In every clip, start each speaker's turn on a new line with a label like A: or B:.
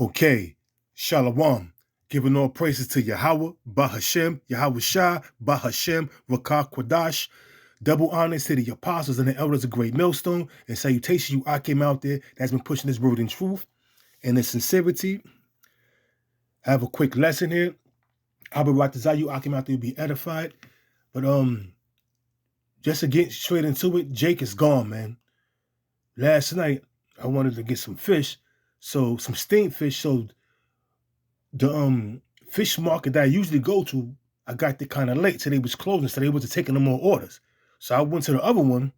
A: Okay, Shalom. Giving all praises to Yahweh, Bahashem, Yahweh Shah, Bahashem, Rakah Kwadash. Double honors to the apostles and the elders of Great Millstone, and salutation you Akim out there that's been pushing this word in truth and in sincerity. I have a quick lesson here. I'll be right to you Akim out there to be edified. But just to get straight into it, Jake is gone, man. Last night I wanted to get some fish, some steamed fish, so the fish market that I usually go to, I got there kind of late, so they was closing, so they wasn't taking no more orders. So I went to the other one,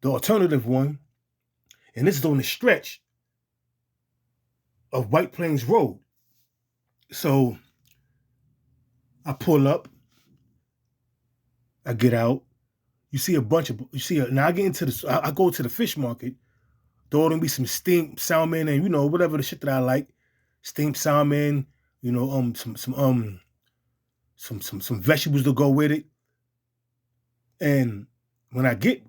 A: the alternative one, and this is on the stretch of White Plains Road. So I pull up, I get out. Now I get into I go to the fish market, there ought to be some steamed salmon and, whatever the shit that I like. Steamed salmon, some vegetables to go with it. And when I get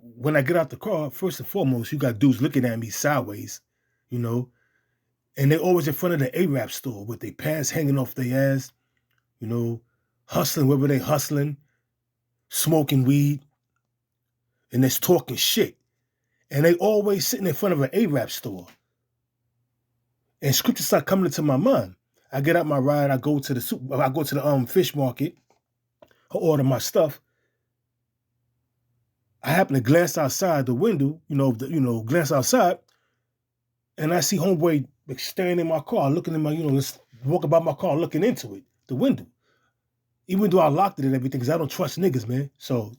A: out the car, first and foremost, you got dudes looking at me sideways, and they're always in front of the Arab store with their pants hanging off their ass, hustling wherever they hustling, smoking weed, and they're talking shit. And they always sitting in front of an Arab store. And scriptures start coming into my mind. I get out my ride, I go to the fish market, I order my stuff. I happen to glance outside the window, glance outside, and I see homeboy staring in my car, looking in my, just walking by my car, looking into it, the window. Even though I locked it and everything, because I don't trust niggas, man. So,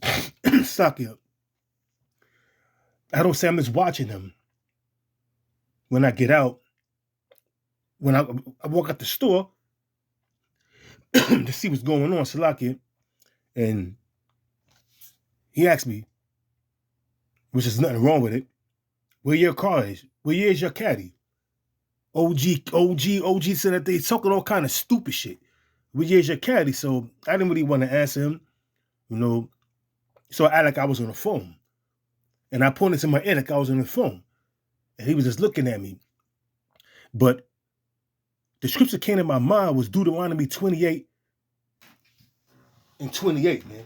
A: stock it up. I don't say I'm just watching him. When I get out, when I walk out the store to see what's going on, Salakia, and he asked me, which is nothing wrong with it, where your car is? Where is your caddy? OG said that they talking all kind of stupid shit. Where is your caddy? So I didn't really want to answer him, So I act like I was on the phone. And I pointed to my ear like I was on the phone. And he was just looking at me. But the scripture came in my mind was Deuteronomy 28 and 28, man.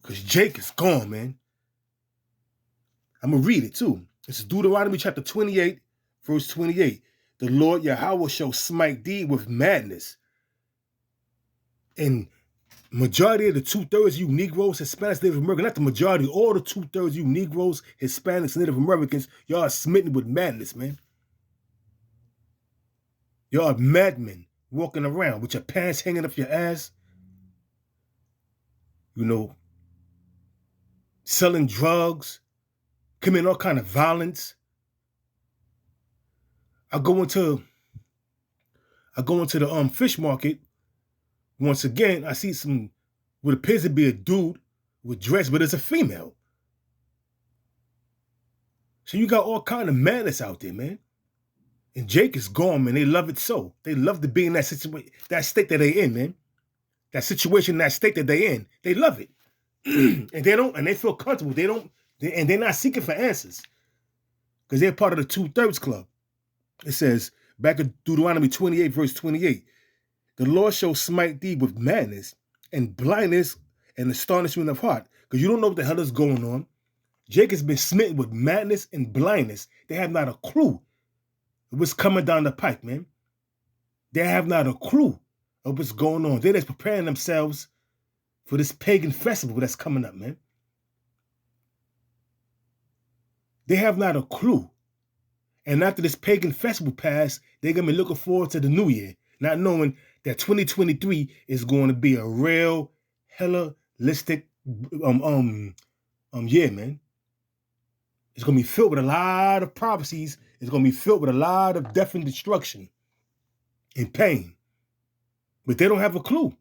A: Because Jake is gone, man. I'm going to read it too. It's Deuteronomy chapter 28, verse 28. The Lord Yahweh shall smite thee with madness. And majority of the 2/3 of you Negroes, Hispanics, Native Americans, not the majority, all the 2/3 of you Negroes, Hispanics, Native Americans, y'all are smitten with madness, man. Y'all are madmen walking around with your pants hanging up your ass, selling drugs, committing all kind of violence. I go into the fish market. Once again, I see what appears to be a dude with dress, but it's a female. So you got all kind of madness out there, man. And Jake is gone, man. They love it so. They love to be in that situation, that state that they in, man. That situation, that state that they in. They love it. And they feel comfortable. And they're not seeking for answers. Because they're part of the 2/3 club. It says, back in Deuteronomy 28, verse 28, the Lord shall smite thee with madness and blindness and astonishment of heart. Because you don't know what the hell is going on. Jake has been smitten with madness and blindness. They have not a clue of what's coming down the pike, man. They have not a clue of what's going on. They're just preparing themselves for this pagan festival that's coming up, man. They have not a clue. And after this pagan festival pass, they're going to be looking forward to the new year, not knowing that 2023 is going to be a real hellenistic year, man. It's going to be filled with a lot of prophecies. It's going to be filled with a lot of death and destruction and pain. But they don't have a clue.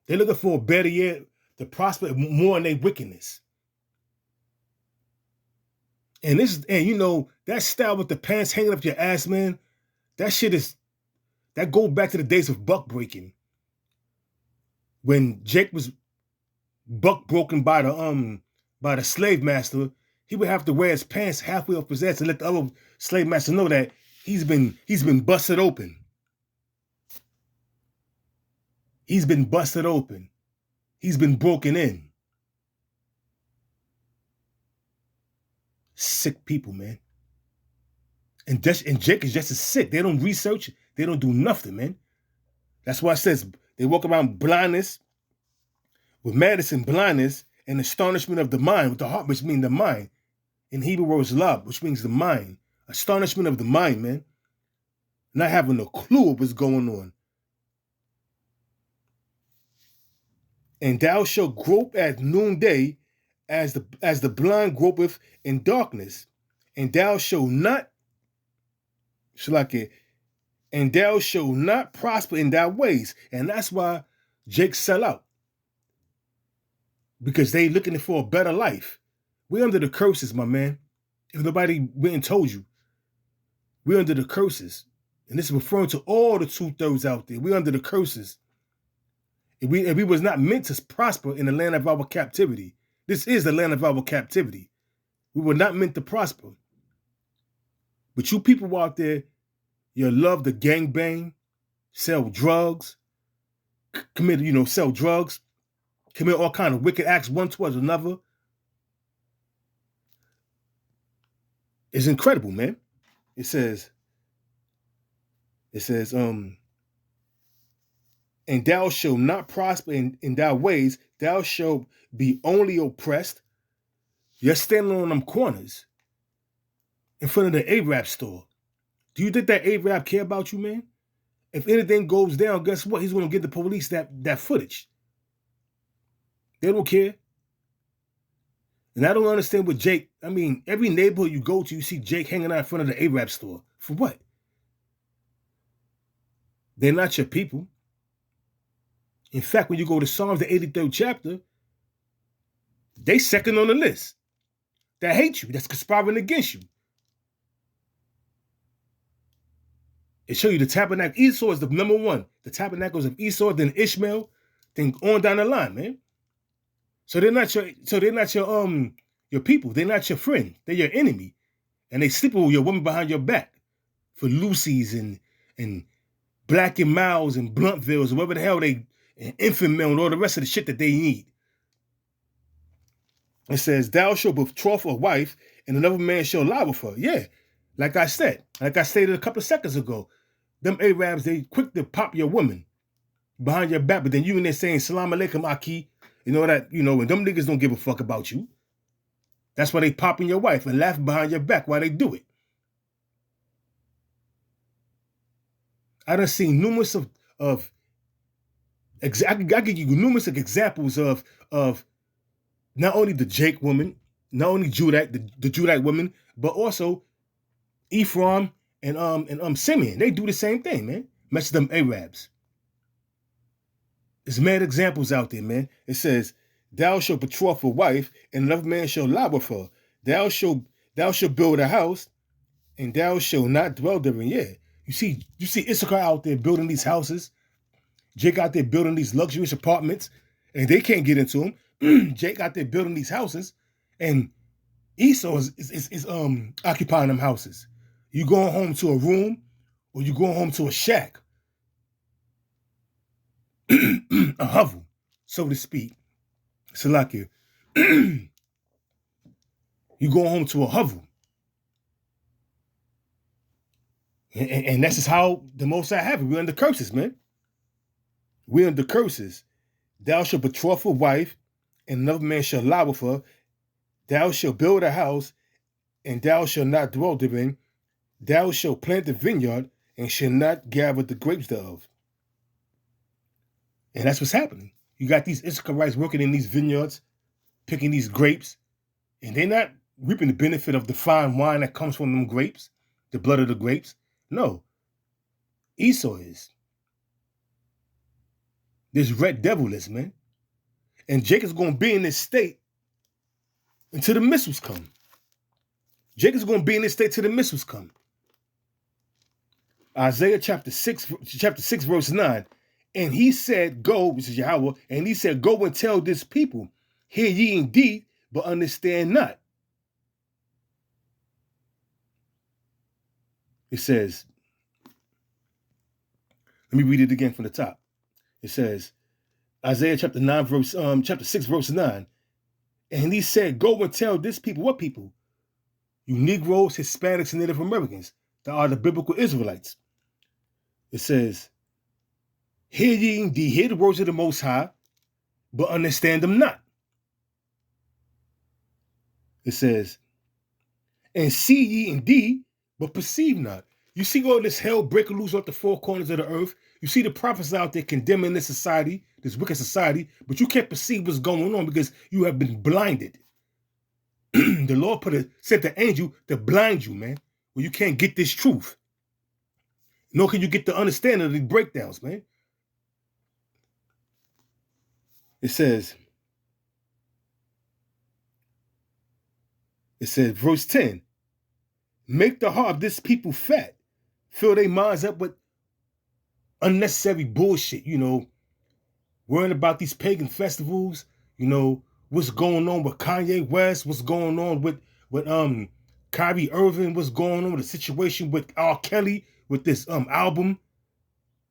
A: They're looking for a better year to prosper more in their wickedness. And that style with the pants hanging up your ass, man, that goes back to the days of buck breaking. When Jake was buck broken by the slave master, he would have to wear his pants halfway up his ass and let the other slave master know that He's been busted open. He's been busted open. He's been broken in. Sick people, man. And Jake is just as sick. They don't research. They don't do nothing, man. That's why it says they walk around blindness, with madness, blindness, and astonishment of the mind, with the heart, which means the mind. In Hebrew words, love, which means the mind. Astonishment of the mind, man. Not having a clue of what's going on. And thou shalt grope at noonday, as the blind gropeth in darkness, and thou shalt not, and thou shalt not prosper in thy ways. And that's why Jake sell out. Because they looking for a better life. We're under the curses, my man. If nobody went and told you, we're under the curses. And this is referring to all the 2/3 out there. We're under the curses. And we was not meant to prosper in the land of our captivity. This is the land of our captivity. We were not meant to prosper. But you people out there, you love to gangbang, sell drugs, sell drugs, commit all kind of wicked acts one towards another. It's incredible, man. It says, and thou shalt not prosper in thy ways, thou shalt be only oppressed. You're standing on them corners in front of the Arab store. Do you think that Arab care about you, man? If anything goes down, guess what? He's going to give the police that footage. They don't care. And I don't understand what Jake, every neighborhood you go to, you see Jake hanging out in front of the Arab store. For what? They're not your people. In fact, when you go to Psalms, the 83rd chapter, they second on the list. That hate you, that's conspiring against you. It shows you the tabernacle. Esau is the number one. The tabernacles of Esau, then Ishmael, then on down the line, man. So they're not your people. They're not your friend. They're your enemy. And they sleep with your woman behind your back for Lucy's and Black and Miles and Bluntvilles, or whatever the hell and Infant Mill and all the rest of the shit that they need. It says, thou shalt betroth a wife, and another man shall lie with her. Yeah, like I stated a couple of seconds ago, them Arabs, they quick to pop your woman behind your back, but then you in there saying, Salam alaikum, Aki, and them niggas don't give a fuck about you. That's why they popping your wife and laughing behind your back while they do it. I done seen numerous I give you numerous examples of not only the Jake woman, not only Judite, the Judite woman, but also Ephraim and Simeon. They do the same thing, man. Mess them Arabs. There's mad examples out there, man. It says, thou shalt betroth a wife, and another man shall lie with her. Thou shalt build a house, and thou shalt not dwell therein. Yeah. You see Issachar out there building these houses. Jake out there building these luxurious apartments, and they can't get into them. Jake out there building these houses, and Esau is occupying them houses. You going home to a room, or you going home to a shack, a hovel, so to speak. Salakia. You going home to a hovel. And that's just how the Most High have it. We're under curses, man. We're under curses. Thou shalt betroth a wife, and another man shall lie with her. Thou shalt build a house, and thou shalt not dwell therein. Thou shalt plant the vineyard, and shalt not gather the grapes thereof. And that's what's happening. You got these Issacharites working in these vineyards, picking these grapes, and they're not reaping the benefit of the fine wine that comes from them grapes, the blood of the grapes. No. Esau is. This red devil is, man. And Jacob's going to be in this state until the missiles come. Jacob's going to be in this state till the missiles come. Isaiah chapter 6 verse 9. And he said, go, which is Yahweh, and he said, go and tell this people, hear ye indeed, but understand not. It says, let me read it again from the top. It says, Isaiah chapter 9, chapter 6, verse 9. And he said, go and tell this people, what people? You Negroes, Hispanics, and Native Americans that are the biblical Israelites. It says, hear ye indeed, hear the words of the Most High, but understand them not. It says, and see ye indeed, but perceive not. You see all this hell breaking loose off the four corners of the earth. You see the prophets out there condemning this society, this wicked society, but you can't perceive what's going on because you have been blinded. The Lord sent the angel to blind you, man, where you can't get this truth. Nor can you get the understanding of the breakdowns, man. It says, verse 10, make the heart of this people fat, fill their minds up with unnecessary bullshit, worrying about these pagan festivals, what's going on with Kanye West, what's going on with Kyrie Irving, what's going on with the situation with R. Kelly, with this album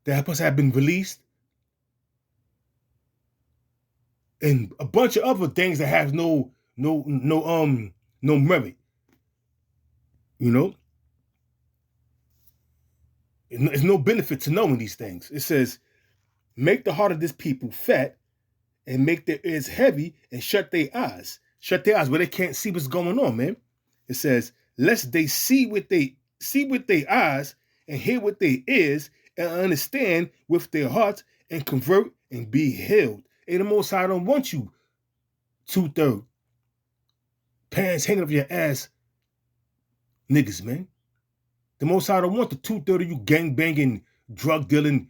A: that supposed to have been released, and a bunch of other things that have no merit. There's no benefit to knowing these things. It says, make the heart of this people fat and make their ears heavy and shut their eyes. Shut their eyes where they can't see what's going on, man. It says, lest they see with their eyes and hear with their ears and understand with their hearts and convert and be healed. Hey, the Most High don't want you 2/3 pants hanging up your ass niggas, man. The Most High don't want the 2/3 of you gang-banging, drug-dealing,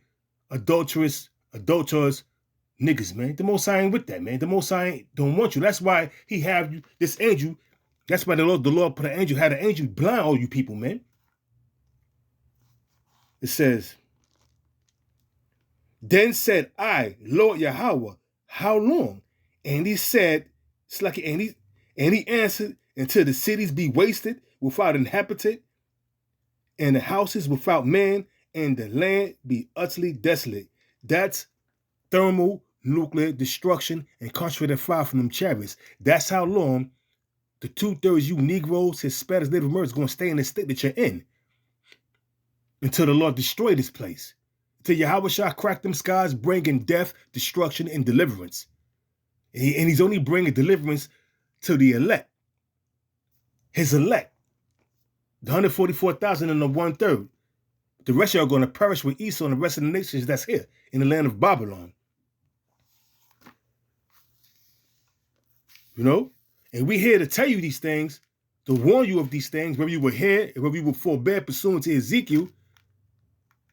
A: adulterers niggas, man. The Most High ain't with that, man. The Most High don't want you. That's why he have you, this angel. That's why the Lord put an angel, had an angel blind all you people, man. It says, then said I, Lord Yahweh, how long? And he said, and he answered, until the cities be wasted without inhabitant, and the houses without man, and the land be utterly desolate. That's thermonuclear destruction and concentrated fire from them chariots. That's how long the 2/3 you Negroes, Hispanics, Native Americans going to stay in the state that you're in until the Lord destroy this place. Till Yahweh shall crack them skies, bringing death, destruction, and deliverance. And he's only bringing deliverance to the elect. His elect. The 144,000 and the 1/3. The rest of you are going to perish with Esau and the rest of the nations that's here in the land of Babylon. And we're here to tell you these things, to warn you of these things, whether you will hear and whether you will forbear pursuant to Ezekiel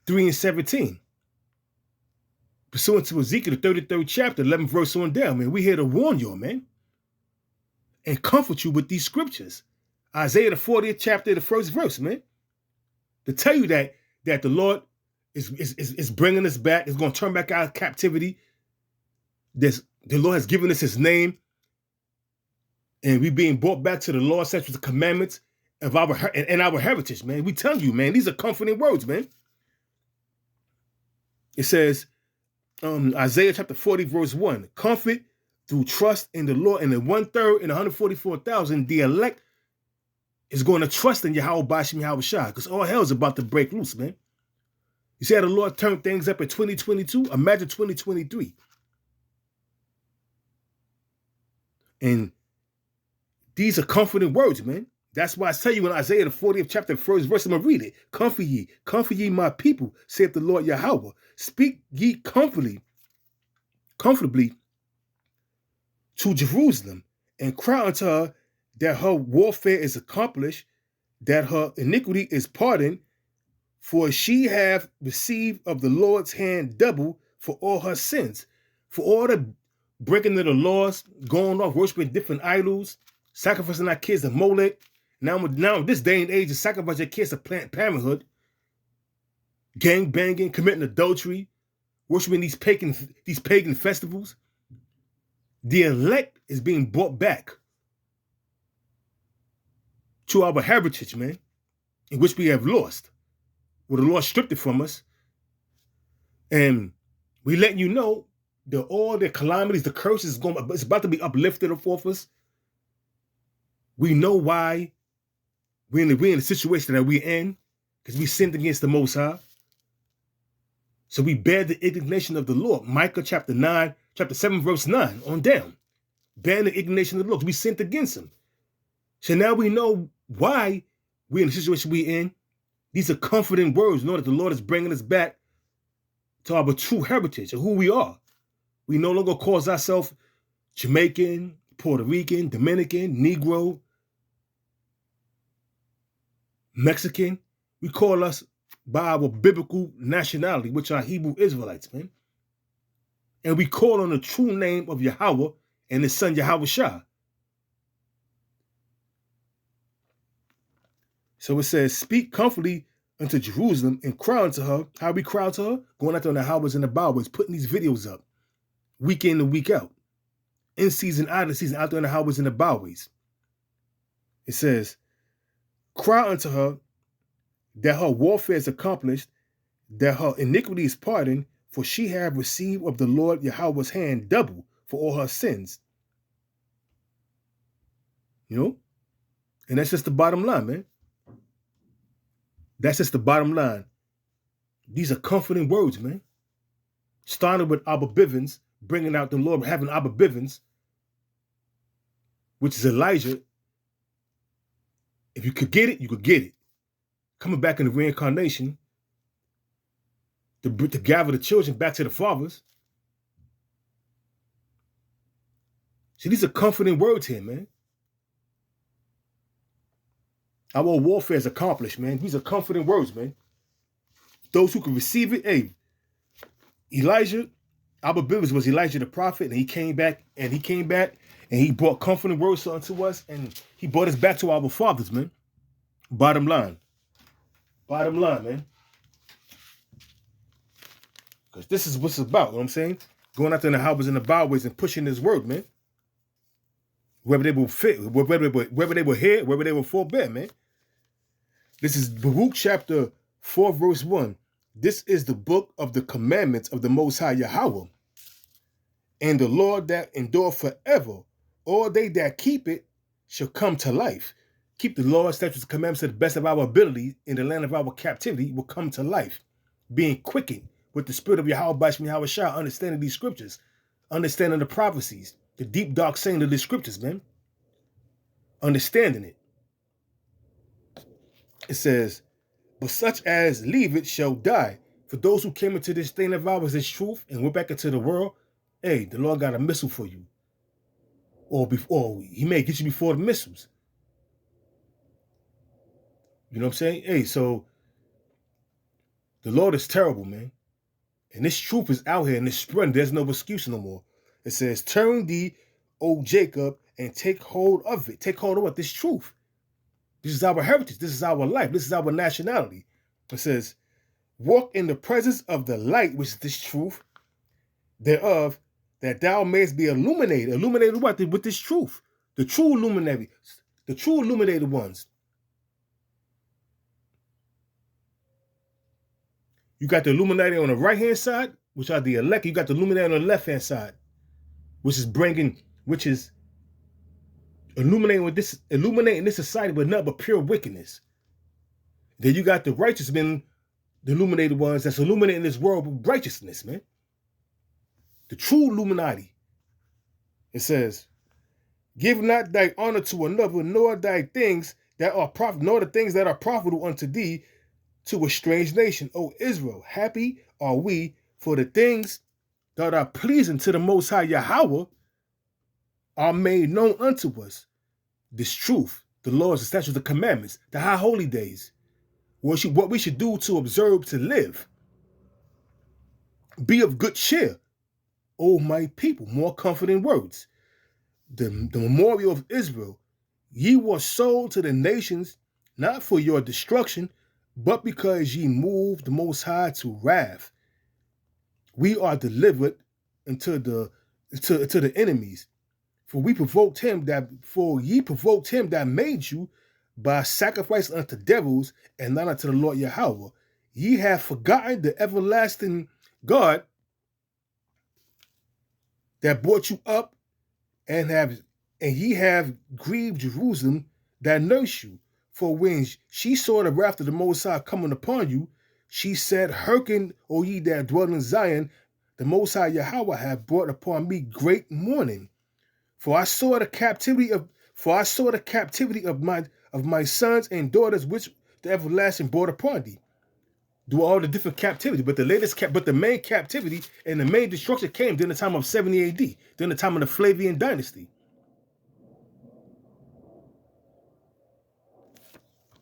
A: 3:17. Pursuant to Ezekiel, the 33rd chapter, 11th verse on down, man. We're here to warn you, man. And comfort you with these scriptures. Isaiah, the 40th chapter, the 1st verse, man. To tell you that the Lord is bringing us back, is going to turn back out of captivity. The Lord has given us his name. And we being brought back to the law, statutes, the commandments of our heritage, man. We tell you, man, these are comforting words, man. It says, Isaiah chapter 40, verse 1, comfort through trust in the Lord, and the 1/3 and 144,000, the elect is going to trust in Yahweh Bashim Yahweh Shah, because all hell is about to break loose, man. You see how the Lord turned things up in 2022? Imagine 2023. And these are comforting words, man. That's why I tell you in Isaiah, the 40th chapter, 1st verse, I'm going to read it. Comfort ye my people, saith the Lord Yahweh. Speak ye comfortably to Jerusalem, and cry unto her that her warfare is accomplished, that her iniquity is pardoned, for she hath received of the Lord's hand double for all her sins. For all the breaking of the laws, going off, worshiping different idols, sacrificing our kids to Molech. Now in this day and age, to sacrifice your kids to Planned Parenthood, gang banging, committing adultery, worshiping these pagan festivals. The elect is being brought back to our heritage, man, in which we have lost. Well, the Lord stripped it from us. And we letting you know that all the calamities, the curses, it's about to be uplifted off us. We know why we're in the situation that we're in, because we sinned against the Most High. So we bear the indignation of the Lord. Micah chapter 7, verse 9 on down. Bear the indignation of the Lord. We sinned against him. So now we know why we're in the situation we're in. These are comforting words, know that the Lord is bringing us back to our true heritage of who we are. We no longer call ourselves Jamaican, Puerto Rican, Dominican, Negro, Mexican. We call us by our biblical nationality, which are Hebrew Israelites, man. And we call on the true name of Yahweh and his son Yahweh Shah. So it says, speak comfortably unto Jerusalem and cry unto her. How we cry to her? Going out there on the highways and the byways, putting these videos up, week in and week out. In season, out of season, out there on the highways and the byways. It says, cry unto her that her warfare is accomplished, that her iniquity is pardoned, for she have received of the Lord Yahweh's hand double for all her sins. You know? And that's just the bottom line, man. That's just the bottom line. These are comforting words, man. Starting with Abba Bivens, bringing out the Lord, having Abba Bivens, which is Elijah. If you could get it, you could get it. Coming back in the reincarnation to gather the children back to the fathers. See, these are comforting words here, man. Our warfare is accomplished, man. These are comforting words, man. Those who can receive it, hey, Elijah, Abba Bivens was Elijah the prophet, and he came back and he brought comforting words unto us, and he brought us back to our fathers, man. Bottom line, man. Because this is what it's about, you know what I'm saying? Going out there in the highways and the byways and pushing this word, man. Whether they will fit, whether they will hear, whether they will forbear, man. This is Baruch chapter 4, verse 1. This is the book of the commandments of the Most High Yahweh, and the Lord that endure forever. All they that keep it shall come to life. Keep the Lord's statutes and commandments to the best of our ability in the land of our captivity will come to life, being quickened with the spirit of Yahweh Bashmi Yahweh Shah, understanding these scriptures, understanding the prophecies, the deep dark saying of the scriptures, man. Understanding it. It says, but such as leave it shall die. For those who came into this thing of ours, this truth, and went back into the world, hey, the Lord got a missile for you. Or he may get you before the missiles. You know what I'm saying? Hey, so the Lord is terrible, man. And this truth is out here and it's spreading. There's no excuse no more. It says, turn thee, O Jacob, and take hold of it. Take hold of what? This truth. This is our heritage. This is our life. This is our nationality. It says, walk in the presence of the light, which is this truth, thereof, that thou mayest be illuminated. Illuminated what? With this truth. The true illuminated ones. You got the illuminated on the right-hand side, which are the elect. You got the illuminated on the left-hand side, which is illuminating this society with nothing but pure wickedness. Then you got the righteous men, the illuminated ones that's illuminating this world with righteousness, man. The true Illuminati. It says, give not thy honor to another, nor thy things that are nor the things that are profitable unto thee to a strange nation. O Israel, happy are we, for the things that are pleasing to the Most High Yahweh are made known unto us. This truth, the laws, the statutes, the commandments, the high holy days, what we should do to observe, to live. Be of good cheer, O my people. More comforting words. The memorial of Israel. Ye were sold to the nations, not for your destruction, but because ye moved the Most High to wrath. We are delivered into the enemies. For ye provoked him that made you by sacrifice unto devils and not unto the Lord Yahweh. ye have forgotten the everlasting God that brought you up, and ye have grieved Jerusalem that nursed you. For when she saw the wrath of the Most High coming upon you, she said, hearken, O ye that dwell in Zion, the Most High Yahweh hath brought upon me great mourning. For I saw the captivity of my sons and daughters, which the everlasting brought upon thee. Do all the different captivity, but the main captivity and the main destruction came during the time of 70 AD, during the time of the Flavian dynasty.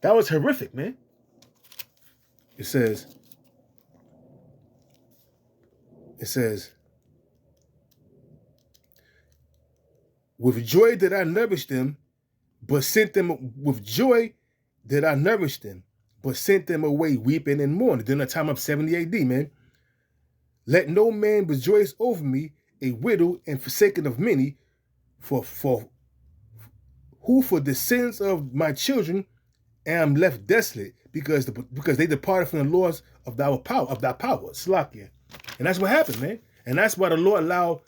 A: That was horrific, man. It says, with joy did I nourish them, but sent them away weeping and mourning during the time of 70 AD, man. Let no man rejoice over me, a widow and forsaken of many, for the sins of my children am left desolate, because they departed from the laws of thy power, Slakia. And that's what happened, man. And that's why the Lord allow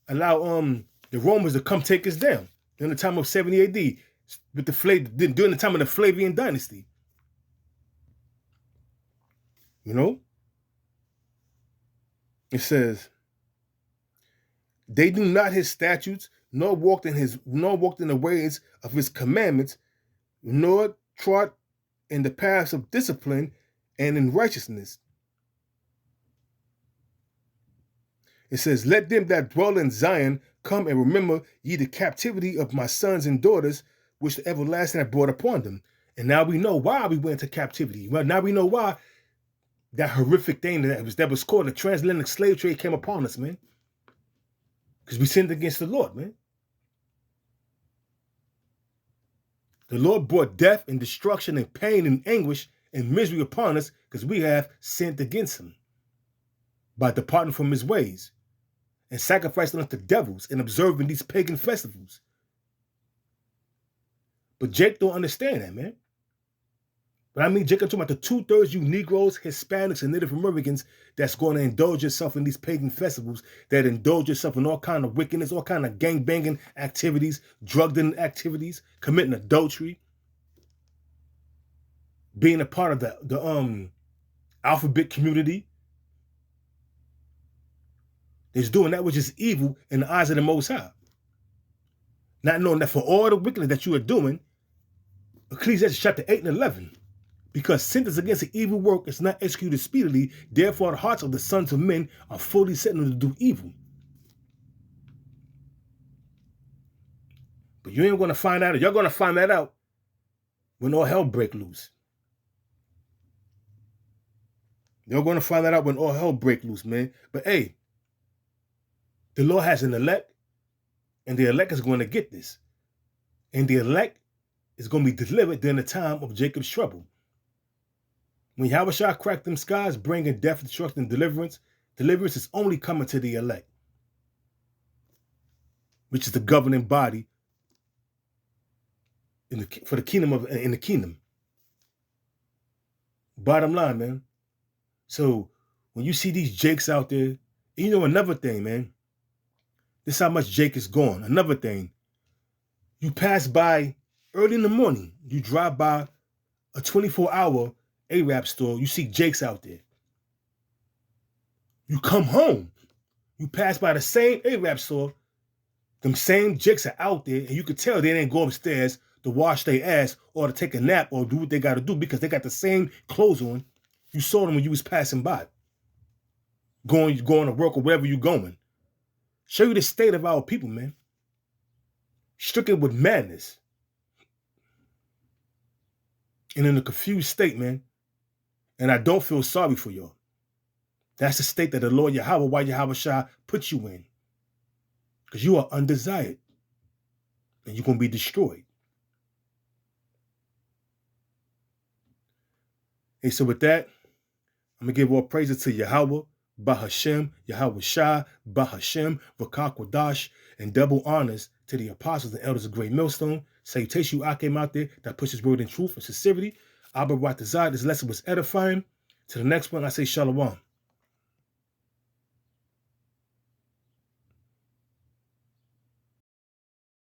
A: the Romans to come take us down during the time of 70 AD, during the time of the Flavian dynasty. You know? It says, they do not his statutes, nor walked in the ways of his commandments, nor trod in the paths of discipline and in righteousness. It says, let them that dwell in Zion come and remember ye the captivity of my sons and daughters, which the everlasting hath brought upon them. And now we know why we went into captivity. Well, now we know why that horrific thing that was called the transatlantic slave trade came upon us, man. Because we sinned against the Lord, man. The Lord brought death and destruction and pain and anguish and misery upon us because we have sinned against him by departing from his ways and sacrificing unto devils and observing these pagan festivals. But Jake don't understand that, man. But I mean, Jake, I'm talking about the 2/3 you Negroes, Hispanics, and Native Americans that's going to indulge yourself in these pagan festivals, that indulge yourself in all kind of wickedness, all kind of gang-banging activities, drug-dealing activities, committing adultery, being a part of the alphabet community. Is doing that which is evil in the eyes of the Most High. Not knowing that for all the wickedness that you are doing, Ecclesiastes chapter 8 and 11, because sentence against an evil work is not executed speedily, therefore the hearts of the sons of men are fully set on to do evil. But you ain't going to find out, you're going to find that out when all hell break loose. You're going to find that out when all hell break loose, man. But hey, the Lord has an elect, and the elect is going to get this. And the elect is going to be delivered during the time of Jacob's trouble. When Yahushua cracked them skies, bringing death, destruction, and deliverance is only coming to the elect, which is the governing body for the kingdom in the kingdom. Bottom line, man. So when you see these Jakes out there, you know another thing, man. This is how much Jake is gone. Another thing, you pass by early in the morning, you drive by a 24-hour Arab store, you see Jakes out there. You come home, you pass by the same Arab store, them same Jakes are out there, and you could tell they didn't go upstairs to wash their ass or to take a nap or do what they got to do because they got the same clothes on you saw them when you was passing by. Going to work or wherever you're going. Show you the state of our people, man. Stricken with madness. And in a confused state, man. And I don't feel sorry for y'all. That's the state that the Lord Yahweh Shah put you in. Because you are undesired. And you're going to be destroyed. Hey, so with that, I'm going to give all praises to Yahweh, Bahashem, Yahweh Shah, Bahashem, Vakak Wadash, and double honors to the apostles and elders of Great Millstone. Salutation you came out there that pushes word in truth and sincerity. Abba Ratazad, this lesson was edifying. To the next one, I say shalom.